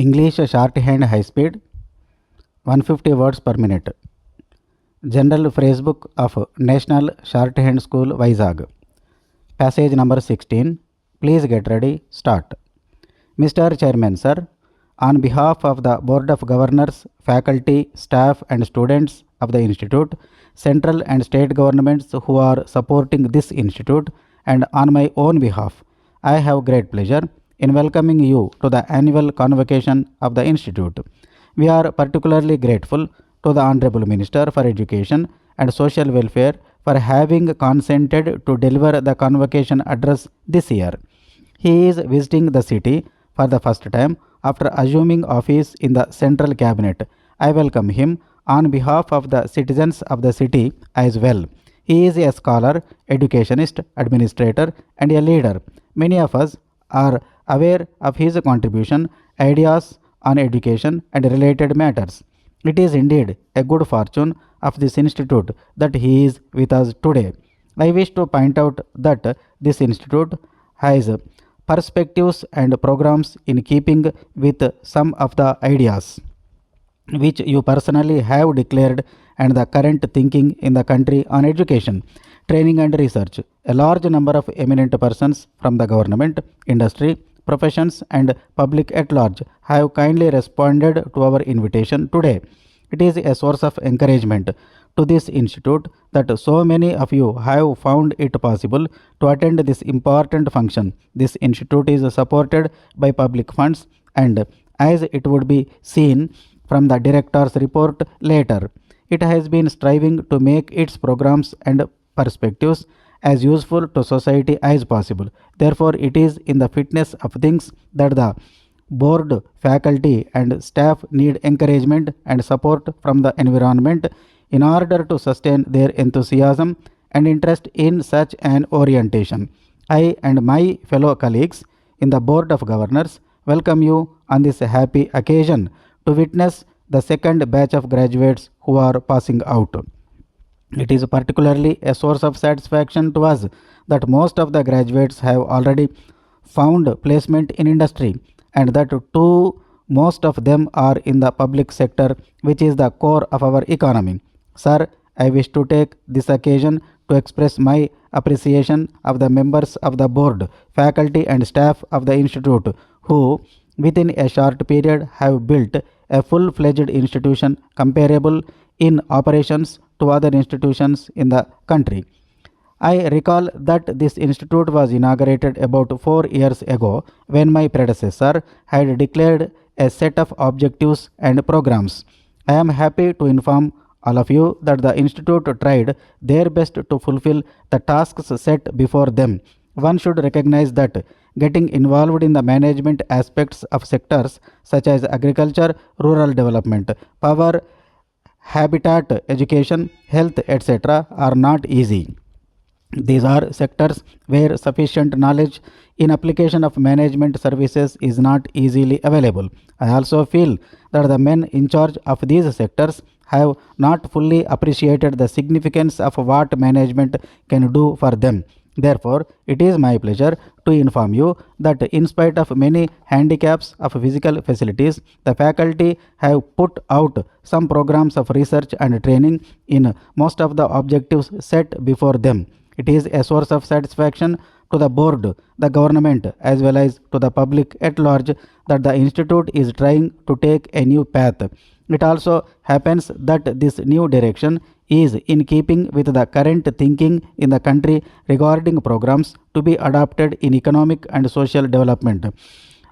English shorthand high speed 150 words per minute. General phrasebook of National Shorthand School Vizag. Passage number 16. Please get ready. Start. Mr. Chairman Sir, on behalf of the Board of Governors, faculty, staff and students of the Institute, central and state governments who are supporting this institute, and on my own behalf, I have great pleasure in welcoming you to the annual convocation of the Institute. We are particularly grateful to the Honorable Minister for Education and Social Welfare for having consented to deliver the convocation address this year. He is visiting the city for the first time after assuming office in the Central Cabinet. I welcome him on behalf of the citizens of the city as well. He is a scholar, educationist, administrator and a leader. Many of us are aware of his contribution, ideas on education and related matters. It is indeed a good fortune of this institute that he is with us today. I wish to point out that this institute has perspectives and programs in keeping with some of the ideas which you personally have declared and the current thinking in the country on education, training and research. A large number of eminent persons from the government, industry, professions and public at large have kindly responded to our invitation today. It is a source of encouragement to this institute that so many of you have found it possible to attend this important function. This institute is supported by public funds and, as it would be seen from the director's report later, it has been striving to make its programs and perspectives as useful to society as possible. Therefore, it is in the fitness of things that the board, faculty and staff need encouragement and support from the environment in order to sustain their enthusiasm and interest in such an orientation. I and my fellow colleagues in the Board of Governors welcome you on this happy occasion to witness the second batch of graduates who are passing out. It is particularly a source of satisfaction to us that most of the graduates have already found placement in industry and that too most of them are in the public sector, which is the core of our economy. Sir, I wish to take this occasion to express my appreciation of the members of the board, faculty and staff of the institute who within a short period have built a full-fledged institution comparable in operations to other institutions in the country. I recall that this institute was inaugurated about 4 years ago when my predecessor had declared a set of objectives and programs. I am happy to inform all of you that the institute tried their best to fulfill the tasks set before them. One should recognize that getting involved in the management aspects of sectors such as agriculture, rural development, power, habitat, education, health, etc. are not easy. These are sectors where sufficient knowledge in application of management services is not easily available. I also feel that the men in charge of these sectors have not fully appreciated the significance of what management can do for them. Therefore, it is my pleasure to inform you that in spite of many handicaps of physical facilities, the faculty have put out some programs of research and training in most of the objectives set before them. It is a source of satisfaction to the board, the government as well as to the public at large that the institute is trying to take a new path. It also happens that this new direction is in keeping with the current thinking in the country regarding programs to be adopted in economic and social development.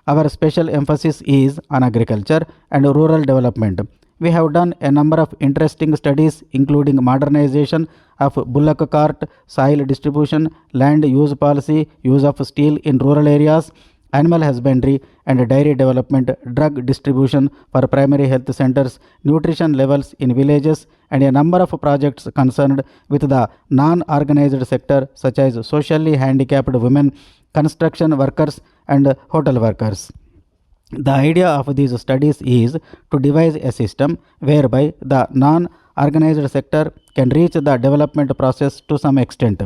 Our special emphasis is on agriculture and rural development. We have done a number of interesting studies including modernization of bullock cart, soil distribution, land use policy, use of steel in rural areas, animal husbandry and dairy development, drug distribution for primary health centers, nutrition levels in villages, and a number of projects concerned with the non-organized sector such as socially handicapped women, construction workers and hotel workers. The idea of these studies is to devise a system whereby the non-organized sector can reach the development process to some extent.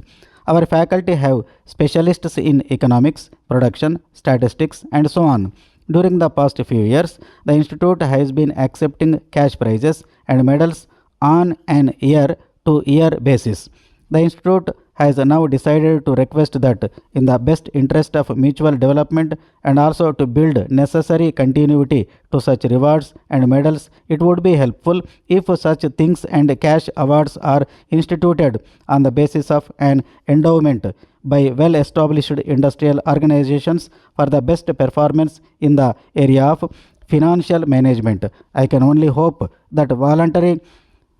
Our faculty have specialists in economics, production, statistics and so on. During the past few years, the institute has been accepting cash prizes and medals on an year-to-year basis. The institute has now decided to request that, in the best interest of mutual development and also to build necessary continuity to such rewards and medals, it would be helpful if such things and cash awards are instituted on the basis of an endowment by well established industrial organizations for the best performance in the area of financial management. I can only hope that voluntary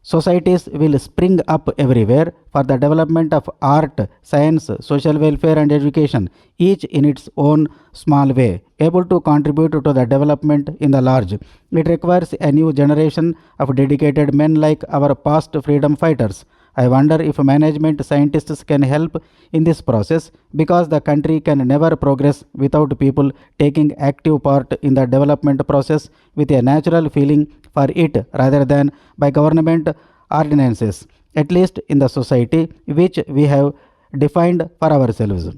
societies will spring up everywhere for the development of art, science, social welfare, and education, each in its own small way, able to contribute to the development in the large. It requires a new generation of dedicated men like our past freedom fighters. I wonder if management scientists can help in this process, because the country can never progress without people taking active part in the development process with a natural feeling for it rather than by government ordinances, at least in the society which we have defined for ourselves.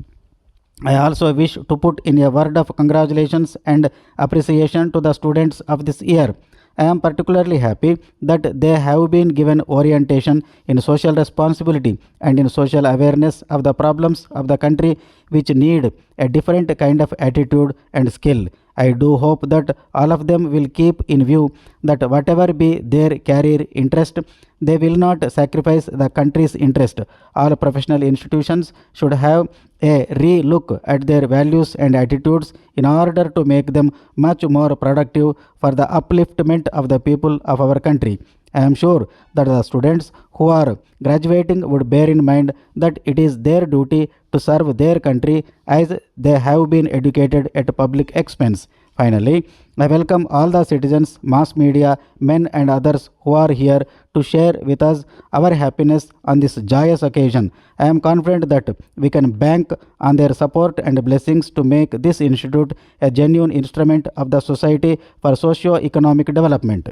I also wish to put in a word of congratulations and appreciation to the students of this year. I am particularly happy that they have been given orientation in social responsibility and in social awareness of the problems of the country, which need a different kind of attitude and skill. I do hope that all of them will keep in view that whatever be their career interest, they will not sacrifice the country's interest. All professional institutions should have a re-look at their values and attitudes in order to make them much more productive for the upliftment of the people of our country. I am sure that the students who are graduating would bear in mind that it is their duty to serve their country as they have been educated at public expense. Finally, I welcome all the citizens, mass media, men and others who are here to share with us our happiness on this joyous occasion. I am confident that we can bank on their support and blessings to make this institute a genuine instrument of the society for socio-economic development.